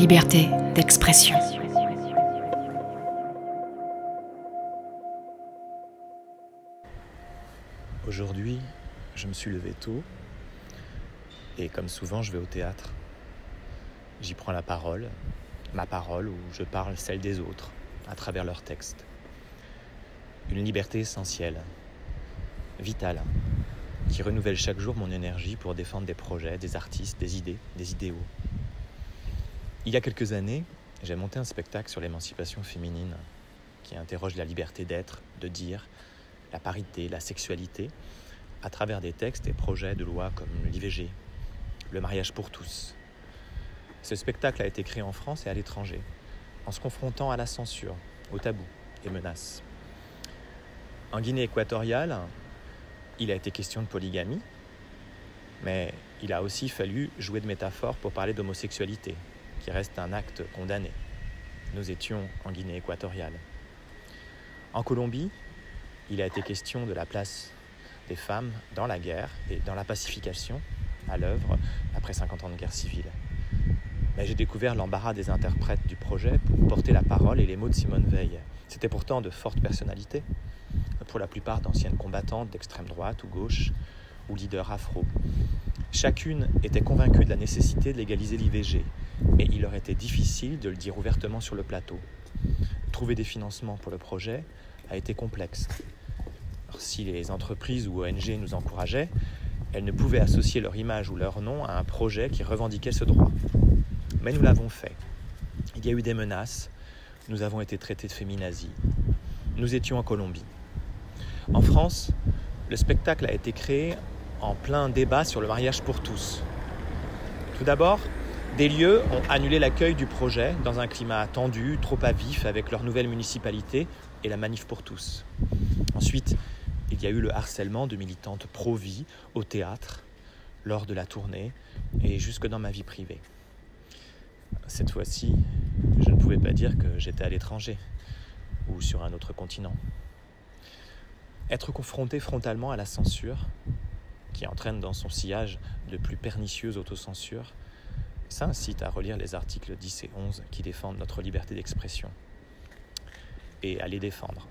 liberté d'expression. Aujourd'hui, je me suis levé tôt et comme souvent, je vais au théâtre. J'y prends la parole, ma parole où je parle celle des autres à travers leurs textes. Une liberté essentielle, vitale, qui renouvelle chaque jour mon énergie pour défendre des projets, des artistes, des idées, des idéaux. Il y a quelques années, j'ai monté un spectacle sur l'émancipation féminine qui interroge la liberté d'être, de dire, la parité, la sexualité, à travers des textes et projets de loi comme l'IVG, le mariage pour tous. Ce spectacle a été créé en France et à l'étranger, en se confrontant à la censure, aux tabous et menaces. En Guinée équatoriale, il a été question de polygamie, mais il a aussi fallu jouer de métaphores pour parler d'homosexualité, qui reste un acte condamné. Nous étions en Guinée équatoriale. En Colombie, il a été question de la place des femmes dans la guerre et dans la pacification à l'œuvre après 50 ans de guerre civile. Mais j'ai découvert l'embarras des interprètes du projet pour porter la parole et les mots de Simone Veil. C'était pourtant de fortes personnalités, pour la plupart d'anciennes combattantes d'extrême droite ou gauche, ou leaders afro. Chacune était convaincue de la nécessité de légaliser l'IVG, mais il leur était difficile de le dire ouvertement sur le plateau. Trouver des financements pour le projet a été complexe. Alors, si les entreprises ou ONG nous encourageaient, elles ne pouvaient associer leur image ou leur nom à un projet qui revendiquait ce droit. Mais nous l'avons fait. Il y a eu des menaces, nous avons été traités de féminazis. Nous étions en Colombie. En France, le spectacle a été créé en plein débat sur le mariage pour tous. Tout d'abord, des lieux ont annulé l'accueil du projet dans un climat tendu, trop à vif avec leur nouvelle municipalité et la manif pour tous. Ensuite, il y a eu le harcèlement de militantes pro-vie au théâtre, lors de la tournée et jusque dans ma vie privée. Cette fois-ci, je ne pouvais pas dire que j'étais à l'étranger ou sur un autre continent. Être confronté frontalement à la censure, qui entraîne dans son sillage de plus pernicieuses autocensures, ça incite à relire les articles 10 et 11 qui défendent notre liberté d'expression et à les défendre.